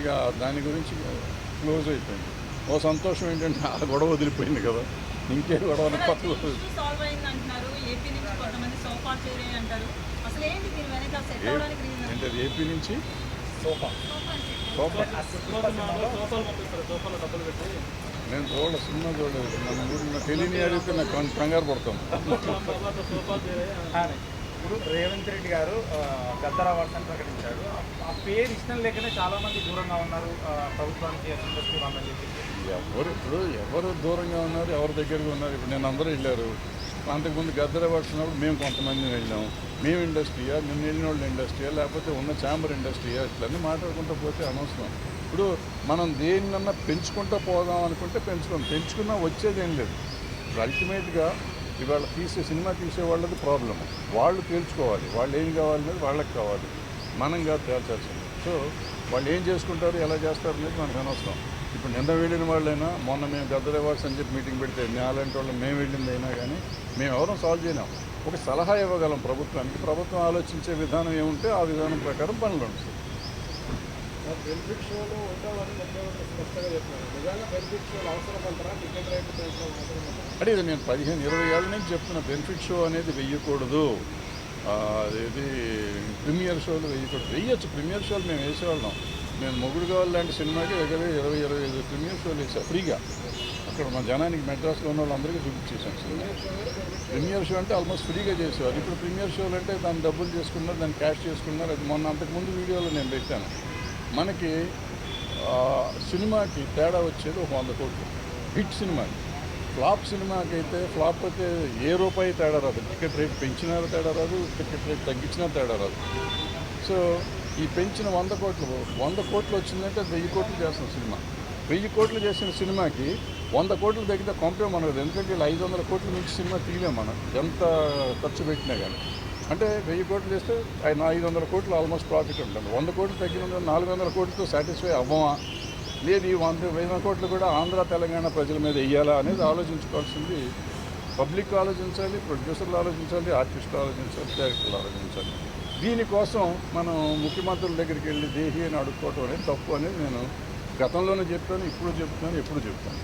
ఇక దాని గురించి క్లోజ్ అయిపోయింది. ఓ సంతోషం ఏంటంటే ఆ గొడవ వదిలిపోయింది కదా, ఇంకే గొడవ కొత్త సాల్వ్ అయింది అంటున్నారు. ఏపీ నుంచి కొంతమంది సోఫా చేరే అంటారు. అసలు ఏంటి దీని వెనక సెట్ అవడానికి రీజన్ అంటే ఏపీ నుంచి సోఫా నేను సినిమా చూడలేదు. మన ఊరిలో తెలియని అడిగితే నాకు కంగారు పడతాను. ఇప్పుడు రేవంత్ రెడ్డి గారు గద్దర్ అవార్డ్స్ అని ప్రకటించాడు. ఆ పేరు ఇష్టం లేకనే చాలామంది దూరంగా ఉన్నారు ప్రభుత్వానికి, ఇండస్ట్రీ వాళ్ళని చెప్పి. ఎవరు దూరంగా ఉన్నారు, ఎవరి దగ్గరగా ఉన్నారు? ఇప్పుడు నేను అందరూ వెళ్ళారు. అంతకుముందు గద్దర్ అవార్డ్స్ ఉన్నప్పుడు మేము కొంతమంది వెళ్ళాము. మేము ఇండస్ట్రీయా, నిన్న వెళ్ళిన వాళ్ళు ఇండస్ట్రీయా, లేకపోతే ఉన్న ఛాంబర్ ఇండస్ట్రీయా, ఇట్లన్నీ మాట్లాడుకుంటూ పోతే అనవసరం. ఇప్పుడు మనం దేన్నన్నా పెంచుకుంటూ పోదాం అనుకుంటే పెంచుకున్నా వచ్చేది ఏం లేదు. ఇప్పుడు అల్టిమేట్గా ఇవాళ సినిమా తీసే వాళ్ళది ప్రాబ్లం. వాళ్ళు తేల్చుకోవాలి, వాళ్ళు ఏం కావాలనేది వాళ్ళకి కావాలి, మనం కాదు తేల్చాల్సింది. సో వాళ్ళు ఏం చేసుకుంటారు, ఎలా చేస్తారు అనేది మనకు అనవసరం. ఇప్పుడు నిన్న వెళ్ళిన వాళ్ళైనా, మొన్న మేము గద్దర్ అవార్డ్స్ అని చెప్పి మీటింగ్ పెడితే అలాంటి వాళ్ళు మేము వెళ్ళింది అయినా కానీ మేము ఎవరూ సాల్వ్ చేయలేం. ఒక సలహా ఇవ్వగలం ప్రభుత్వానికి. ప్రభుత్వం ఆలోచించే విధానం ఏముంటే ఆ విధానం ప్రకారం పనులు ఉంటుంది. బెనిఫిట్ షోలు ఉంటామని ముఖ్యమంత్రి స్పష్టంగా చెప్పినారు. నిజంగా బెనిఫిట్ షోలు అవసరం అంటారా? టికెట్ రేట్లు పెంచడం అవసరం అంటారా? అంటే ఇది నేను 15-20 ఏళ్ళ నుంచి చెప్తున్నా, బెనిఫిట్ షో అనేది వెయ్యకూడదు. ఇది ప్రీమియర్ షోలు వెయ్యొచ్చు. ప్రీమియర్ షోలు మేము వేసేవాళ్ళం. నేను మొగుడు కావాలి లాంటి సినిమాకి దగ్గర 20-25 ప్రీమియర్ షోలు వేసా ఫ్రీగా. అక్కడ మా జనానికి మెడ్రాస్లో ఉన్న వాళ్ళందరికీ చూపించేసాను సినిమా. ప్రీమియర్ షో అంటే ఆల్మోస్ట్ ఫ్రీగా చేసేవారు. ఇప్పుడు ప్రీమియర్ షోలు అంటే దాన్ని డబ్బులు చేసుకున్నారు, దాన్ని క్యాష్ చేసుకున్నారు. అది మొన్న అంతకుముందు వీడియోలో నేను పెట్టాను. మనకి సినిమాకి తేడా వచ్చేది ఒక 100 కోట్లు. హిట్ సినిమాకి, ఫ్లాప్ సినిమాకి అయితే ఫ్లాప్ అయితే ఏ రూపాయి తేడా రాదు. టికెట్ రేట్ పెంచినా తేడా రాదు, టికెట్ రేట్ తగ్గించినా తేడా రాదు. సో ఈ పెంచిన 100 కోట్లు వచ్చిందంటే 1000 కోట్లు చేస్తున్న సినిమా. 1000 కోట్లు చేసిన సినిమాకి 100 కోట్లు తగ్గితే కొంపే మనకు. ఎందుకంటే ఇలా 500 కోట్ల నుంచి సినిమా తీయలేం మనం, ఎంత ఖర్చు పెట్టినా కానీ. అంటే 1000 కోట్లు చేస్తే 500 కోట్లు ఆల్మోస్ట్ ప్రాఫిట్ ఉంటుంది. 100 కోట్లు తగ్గిన 400 కోట్లతో సాటిస్ఫై అవ్వమా, లేదు ఈ 100 కోట్లు కూడా ఆంధ్ర తెలంగాణ ప్రజల మీద వెయ్యాలా అనేది ఆలోచించుకోవాల్సింది పబ్లిక్ ఆలోచించాలి, ప్రొడ్యూసర్లు ఆలోచించాలి, ఆర్టిస్టులు ఆలోచించాలి, డైరెక్టర్లు ఆలోచించాలి. దీనికోసం మనం ముఖ్యమంత్రుల దగ్గరికి వెళ్ళి దేహి అని అడుక్కోవటం అనేది తప్పు అనేది నేను గతంలోనే చెప్పాను, ఇప్పుడు చెప్తున్నాను, ఎప్పుడు చెప్తాను.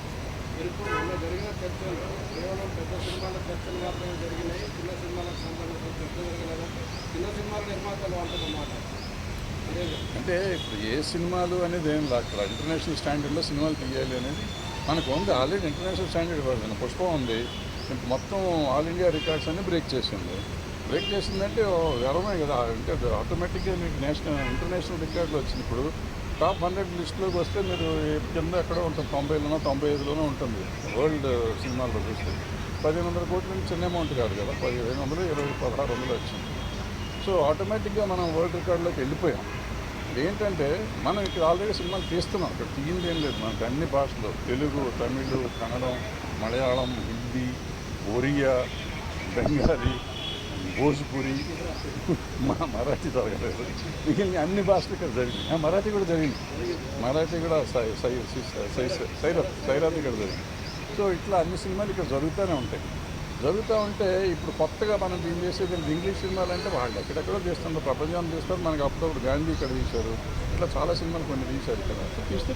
మొన్న జరిగిన చర్చలు కేవలం పెద్ద సినిమాల చర్చలు మాత్రమే జరిగినాయి. చిన్న సినిమాలకు సంబంధించిన చర్చ జరగలేదు. చిన్న సినిమాల నిర్మాతలు అంటున్నమాట అంటే ఇప్పుడు ఏ సినిమాలు అనేది ఏం లేదు. అక్కడ ఇంటర్నేషనల్ స్టాండర్డ్లో సినిమాలు తీయాలి అనేది మనకు ఉంది. ఆల్రెడీ ఇంటర్నేషనల్ స్టాండర్డ్ పడుతుంది. పుష్పం ఉంది, మొత్తం ఆల్ ఇండియా రికార్డ్స్ అన్ని బ్రేక్ చేసింది. బ్రేక్ చేసిందంటే గర్వమే కదా. అంటే ఆటోమేటిక్గా మీకు ఇంటర్నేషనల్ రికార్డులు వచ్చింది. ఇప్పుడు టాప్ 100 లిస్టులోకి వస్తే మీరు కింద ఎక్కడో ఉంటుంది, 90లోనో 95లోనో ఉంటుంది. వరల్డ్ సినిమాల్లో చూస్తే 1500 కోట్ల నుంచి చిన్న అమౌంట్ కాదు కదా. 1500, 20, 1600 వచ్చింది. సో ఆటోమేటిక్గా మనం వరల్డ్ రికార్డులోకి వెళ్ళిపోయాం. ఏంటంటే మనం ఇక్కడ ఆల్రెడీ సినిమాలు తీస్తున్నాం. ఇక్కడ తీయింది ఏం లేదు. మనకు అన్ని భాషలు, తెలుగు, తమిళ్, కన్నడం, మలయాళం, హిందీ, ఒరియా, బెంగాలీ, భోజ్పురి, మరాఠీ జరగలేదు. మిగిలిన అన్ని భాషలు ఇక్కడ జరిగింది. మరాఠీ కూడా జరిగింది. మరాఠీ కూడా సైరాత్ ఇక్కడ జరిగింది. సో ఇట్లా అన్ని సినిమాలు ఇక్కడ జరుగుతూనే ఉంటాయి. జరుగుతూ ఉంటే ఇప్పుడు కొత్తగా మనం దీన్ని చేసేది ఇంగ్లీష్ సినిమాలు అంటే వాళ్ళు ఎక్కడెక్కడో చేస్తున్నారు, ప్రపంచాన్ని తీస్తారు. మనకి అప్పుడప్పుడు గాంధీ ఇక్కడ తీశారు. ఇట్లా చాలా సినిమాలు కొన్ని తీశారు ఇక్కడ.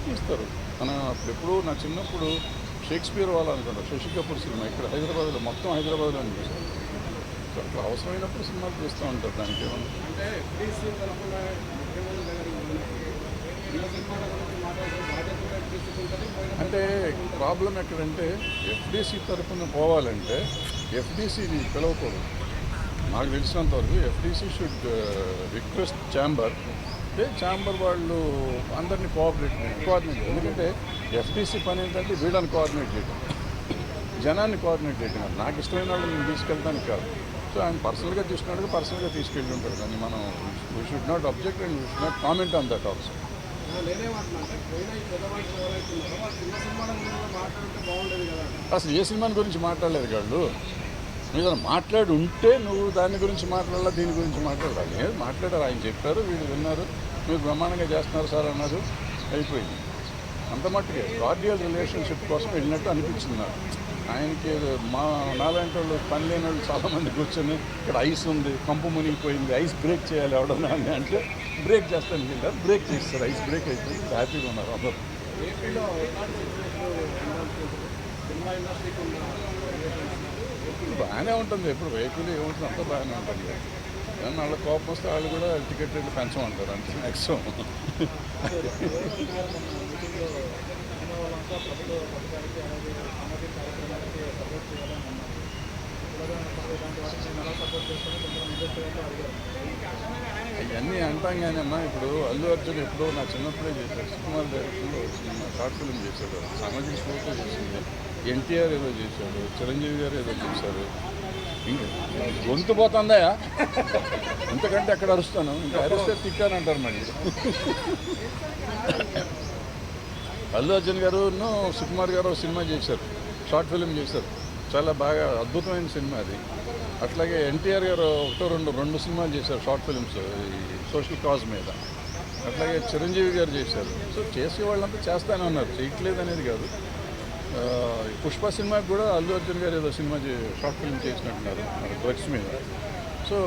తీస్తారు. మన ఎప్పుడు నా చిన్నప్పుడు షేక్స్పియర్ వాళ్ళు అనుకుంటారు, శశి కపూర్ సినిమా ఇక్కడ హైదరాబాద్లో, మొత్తం హైదరాబాద్లో తీశారు. సో అట్లా అవసరమైనప్పుడు సినిమాలు తీస్తూ ఉంటారు. దానికి ఏమన్నా అంటే ఎఫ్డీసీ తరఫున ముఖ్యమంత్రి దగ్గరికి చిన్న సినిమాల గురించి మాట్లాడే బాధ్యత కూడా ఎఫ్డీసీకి ఉంటుంది. అంటే ప్రాబ్లం ఎక్కడంటే ఎఫ్డీసీ తరఫున పోవాలంటే ఎఫ్డీసీని పిలవకూడదు. నాకు తెలిసినంత వరకు FDC should request chamber. Chamber వాళ్ళు అందరినీ కోఆర్డినేట్. ఎందుకంటే ఎఫ్డీసీ పని ఏంటంటే వీళ్ళని కోఆర్డినేట్ చేయడం, జనాన్ని కోఆర్డినేట్ చేయడం. నాకు ఇష్టమైన వాళ్ళు నేను తీసుకెళ్తానికి కాదు. సో ఆయన పర్సనల్గా తీసుకున్నాడు, పర్సనల్గా తీసుకెళ్ళి ఉంటాడు. కానీ మనం we should not object and we should not comment on that also. నేనేమంటున్నా పోయిన ఈ పెద్ద మనుషులు ఎవరైతున్నారో వాళ్ళు చిన్న సినిమాల గురించి మాట్లాడితే బాగుండేది కదా. అసలు ఏ సినిమాని గురించి మాట్లాడలేదు వాళ్ళు. మీరు మాట్లాడి ఉంటే నువ్వు దాని గురించి మాట్లాడాలా, దీని గురించి మాట్లాడాలి. ఏది మాట్లాడారు, ఆయన చెప్పారు, వీళ్ళు విన్నారు, మీరు బ్రహ్మాండంగా చేస్తున్నారు సార్ అన్నారు, అయిపోయింది. అంత మట్టుకే కార్డియల్ రిలేషన్షిప్ కోసం వెళ్ళినట్టు అనిపించింది నాకు. ఆయనకి మా నాలాంటి వాళ్ళు పని లేని వాళ్ళు చాలామంది కూర్చొని ఇక్కడ ఐస్ ఉంది, కంపు మునిగిపోయింది, ఐస్ బ్రేక్ చేయాలి ఎవడన్నా అని అంటే బ్రేక్ చేస్తాను వెళ్ళారు, బ్రేక్ చేస్తారు, ఐస్ బ్రేక్ అయిపోయింది, హ్యాపీగా ఉన్నారు అందరూ. ఏపీలో ఎలాంటి సిచ్యువేషన్ సినిమా ఇండస్ట్రీకి ఉన్న బాగానే ఉంటుంది, ఎప్పుడు వెహికల్ ఏముంటుంది అంతా బాగానే ఉంటుంది. ఏమన్నా వాళ్ళ కోపం వస్తే వాళ్ళు కూడా టికెట్ రేట్లు పెంచమంటారు అంతే మ్యాక్సిమం. అవన్నీ అంటాం కానీ అమ్మా, ఇప్పుడు అల్లు అర్జున్ ఎప్పుడో నా చిన్నప్పుడే చేశాడు, సుకుమార్ డైరెక్షన్లో సినిమా షార్ట్ ఫిల్మ్ చేశాడు, సామాజిక స్ఫూర్తితో చేసింది, ఎన్టీఆర్ ఏదో చేశాడు, చిరంజీవి గారు ఏదో చేశారు. గొంతు పోతుందా ఇంతకంటే ఎక్కడ అరుస్తాను, ఇంకా అరిస్తే తిట్టానంటారు మళ్ళీ. అల్లు అర్జున్ గారు సుకుమార్ గారు సినిమా చేశారు, షార్ట్ ఫిల్మ్ చేశారు, చాలా బాగా అద్భుతమైన సినిమా అది. అట్లాగే ఎన్టీఆర్ గారు రెండు సినిమాలు చేశారు షార్ట్ ఫిల్మ్స్ ఈ సోషల్ కాజ్ మీద. అట్లాగే చిరంజీవి గారు చేశారు. సో చేసే వాళ్ళంతా చేస్తానే ఉన్నారు, చేయట్లేదు అనేది కాదు. పుష్ప సినిమాకి కూడా అల్లు అర్జున్ గారు ఏదో సినిమా షార్ట్ ఫిల్మ్ చేసినట్టున్నారు డ్రగ్స్ మీద. సో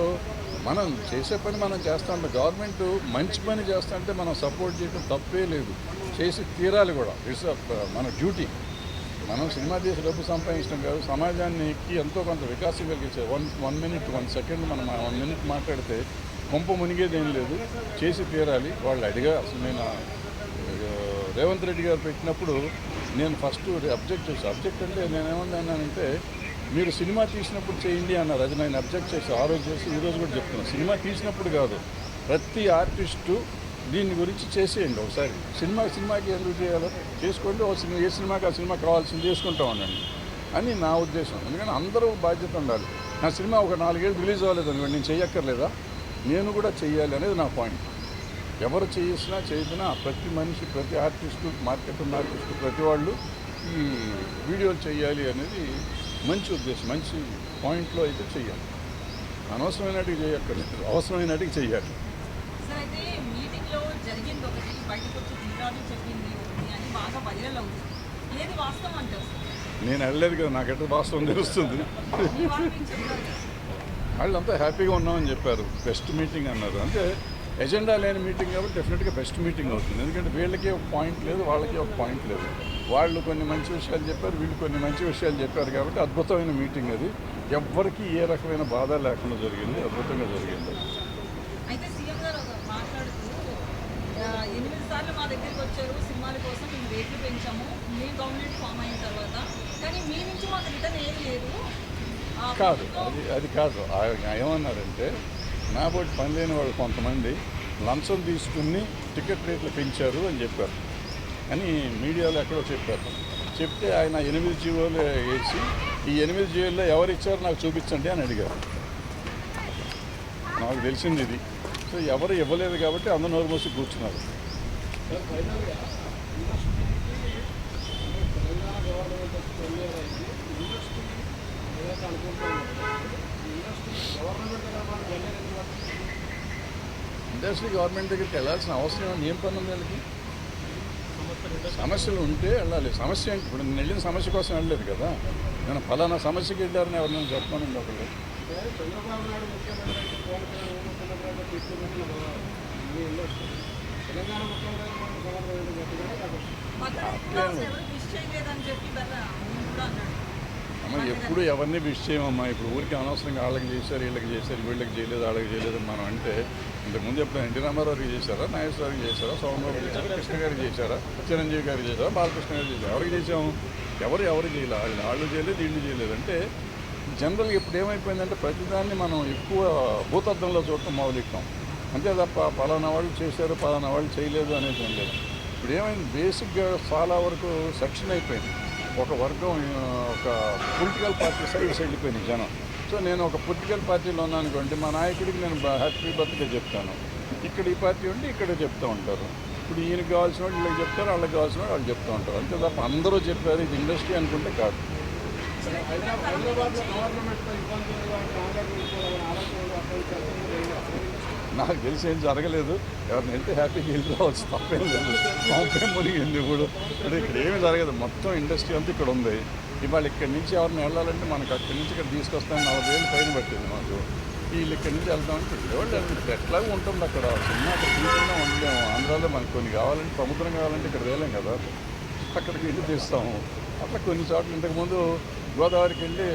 మనం చేసే పని మనం చేస్తూ ఉంటాం. గవర్నమెంట్ మంచి పని చేస్తా అంటే మనం సపోర్ట్ చేయడం తప్పే లేదు, చేసి తీరాలి కూడా. ఇట్స్ మన డ్యూటీ. మనం సినిమా చేసి డబ్బు సంపాదించడం కాదు, సమాజానికి ఎంతో కొంత వికాసం కలిగించే 1 minute 1 second మనం 1 minute మాట్లాడితే కొంప మునిగేది ఏం లేదు, చేసి తీరాలి. వాళ్ళు అడిగా అసలు నేను రేవంత్ రెడ్డి గారు పెట్టినప్పుడు నేను ఫస్ట్ అబ్జెక్ట్ చేశాను. అబ్జెక్ట్ అంటే నేనేమన్నానంటే మీరు సినిమా తీసినప్పుడు చేయండి అన్నారు, అది నేను అబ్జెక్ట్ చేసి ఆ రోజు చేసి ఈరోజు కూడా చెప్తున్నాను. సినిమా తీసినప్పుడు కాదు, ప్రతి ఆర్టిస్టు దీని గురించి చేసేయండి ఒకసారి. సినిమాకి ఎందుకు చేయాలో చేసుకోండి, ఏ సినిమాకి ఆ సినిమా కావాల్సింది చేసుకుంటా ఉండండి అని నా ఉద్దేశం. ఎందుకంటే అందరూ బాధ్యత ఉండాలి. నా సినిమా ఒక 4 ఏళ్ళు రిలీజ్ అవ్వలేదు అనుకోండి, నేను చెయ్యక్కర్లేదా? నేను కూడా చెయ్యాలి అనేది నా పాయింట్. ఎవరు చేసినా చేయకున్నా ప్రతి మనిషి, ప్రతి ఆర్టిస్టు, మార్కెట్ ఉన్న ఆర్టిస్టు, ప్రతి వాళ్ళు ఈ వీడియోలు చేయాలి అనేది మంచి ఉద్దేశం, మంచి పాయింట్లో అయితే చెయ్యాలి. అనవసరమైనటికి చేయక్కర్లేదు, అవసరమైనటికి చెయ్యాలి. సార్ అయితే మీటింగ్లో జరిగింది ఒకటి, బయటకు వచ్చి తీరాలు చెప్పింది ఒకటి అని బాగా వైరల్ అవుతుంది. ఏది వాస్తవం అంటారు సార్? నేను వెళ్ళలేదు కదా, నాకెట్లా వాస్తవం తెలుస్తుంది. మీ వాళ్ళు మీకు చెప్తారు కదా. వాళ్ళంతా హ్యాపీగా ఉన్నామని చెప్పారు, బెస్ట్ మీటింగ్ అన్నారు. అంటే ఎజెండా లేని మీటింగ్ కాబట్టి డెఫినెట్గా బెస్ట్ మీటింగ్ అవుతుంది. ఎందుకంటే వీళ్ళకి ఒక పాయింట్ లేదు, వాళ్ళకి ఒక పాయింట్ లేదు. వాళ్ళు కొన్ని మంచి విషయాలు చెప్పారు, వీళ్ళు కొన్ని మంచి విషయాలు చెప్పారు కాబట్టి అద్భుతమైన మీటింగ్ అది. ఎవ్వరికీ ఏ రకమైన బాధ లేకుండా జరిగింది, అద్భుతంగా జరిగింది. అయితే సీఎం గారు మాట్లాడుతూ 8 సార్లు మా దగ్గరికి వచ్చారు సినిమాల కోసం, మేము రేట్లు పెంచాము మేము గవర్నమెంట్ ఫామ్ అయిన తర్వాత, కానీ మీ నుంచి మాకు రిటర్న్ ఏం లేదు. కాదు, అది కాదు. ఏమన్నారంటే నా బోటి పని లేని వాళ్ళు కొంతమంది లంచం తీసుకుని టికెట్ రేట్లు పెంచారు అని చెప్పారు అని మీడియాలో ఎక్కడో చెప్పారు. చెప్తే ఆయన 8 జీవోలు వేసి ఈ 8 జీవోల్లో ఎవరు ఇచ్చారో నాకు చూపించండి అని అడిగారు. నాకు తెలిసింది ఇది. సో ఎవరు ఇవ్వలేదు కాబట్టి అందరూ నోరు మూసి కూర్చున్నారు. ఫైనల్గా తెలంగాణ గవర్నమెంట్ ఇండస్ట్రీ ఏదైతే అనుకుంటున్నాం, ఇండస్ట్రీ గవర్నమెంట్ దగ్గరికి వెళ్ళాల్సిన అవసరం ఏం పని ఉంది వాళ్ళకి? సమస్యలు ఉంటే వెళ్ళాలి. సమస్య ఇప్పుడు నేను వెళ్ళిన సమస్య కోసం వెళ్ళలేదు కదా, నేను ఫలానా సమస్యకి వెళ్ళారని ఎవరినైనా చెప్పానండి ఒకళ్ళు. చంద్రబాబు నాయుడు ముఖ్యమంత్రి పవన్ కళ్యాణ్ ముఖ్యమంత్రి తీసుకున్నట్టు మీ ఇండస్ట్రీ తెలంగాణ ముఖ్యమంత్రి గవర్నమెంట్ గట్టిగా ఎవరు విష్ చేయలేదని చెప్పి కూడా అన్నాడు. అమ్మ ఎప్పుడు ఎవరిని విష్ చేయమమ్మా. ఇప్పుడు ఊరికి అనవసరంగా వాళ్ళకి చేశారు, వీళ్ళకి చేశారు, వీళ్ళకి చేయలేదు, వాళ్ళకి చేయలేదు మనం అంటే. ఇంతకుముందు ఎప్పుడు ఎన్టీ రామారావుకి చేశారా, నాగేశ్వరరావుకి చేశారా, సోమబాబు చేశారా, కృష్ణ గారికి చేశారా, చిరంజీవి గారికి చేశారా, బాలకృష్ణ గారికి చేశారు, ఎవరికి చేసాము? ఎవరు చేయలేదు, వాళ్ళు చేయలేదు, వీళ్ళు చేయలేదు. అంటే జనరల్గా ఇప్పుడు ఏమైపోయిందంటే ప్రతిదాన్ని మనం ఎక్కువ భూతద్దంలో చూడటం మొదలెట్టాం. అంతే తప్ప పలానా వాళ్ళు చేశారు, పలానా వాళ్ళు చేయలేదు అనేది ఏం లేదు. ఇప్పుడు ఏమైంది, బేసిక్గా చాలా వరకు సెక్షన్ అయిపోయింది. ఒక వర్గం, ఒక పొలిటికల్ పార్టీ సైడ్స్ వెళ్ళిపోయినాయి జనం. సో నేను ఒక పొలిటికల్ పార్టీలో ఉన్నాను అనుకోండి, మా నాయకుడికి నేను హ్యాపీ బర్త్డే చెప్తాను. ఇక్కడ ఈ పార్టీ ఉంటే ఇక్కడ చెప్తూ ఉంటారు. ఇప్పుడు ఈయనకి కావాల్సిన వాళ్ళు వీళ్ళకి చెప్తారు, వాళ్ళకి కావాల్సిన వాళ్ళు చెప్తూ ఉంటారు. అంతే తప్ప అందరూ చెప్పారు ఇది ఇండస్ట్రీ అనుకుంటే కాదు. హైదరాబాద్లో గవర్నమెంట్తో ఇబ్బందులుగా కాంగ్రెస్ ఆలోచనలు అక్కడ నాకు తెలిసి ఏం జరగలేదు. ఎవరిని వెళ్తే హ్యాపీగా వెళ్ళి రావచ్చు, తప్పేం లేదు. పంపేం మునిగింది ఇప్పుడు. అంటే ఇక్కడ ఏమీ జరగదు, మొత్తం ఇండస్ట్రీ అంతా ఇక్కడ ఉంది. ఇవాళ ఇక్కడి నుంచి ఎవరిని వెళ్ళాలంటే మనకు అక్కడి నుంచి ఇక్కడ తీసుకొస్తాను 40 ఏళ్ళు పైన పట్టింది మాకు. వీళ్ళు ఇక్కడి నుంచి వెళ్తామంటే వాళ్ళు ఇప్పుడు ఎట్లాగో ఉంటుంది అక్కడ. సినిమా అక్కడ తీసుకున్నా ఉండలేము. ఆంధ్రాలో మనకు కొన్ని కావాలంటే, సముద్రం కావాలంటే ఇక్కడ వేలేం కదా, అక్కడికి వెళ్ళి తీస్తాము. అట్లా కొన్ని చోట్ల ఇంతకుముందు గోదావరికి వెళ్ళి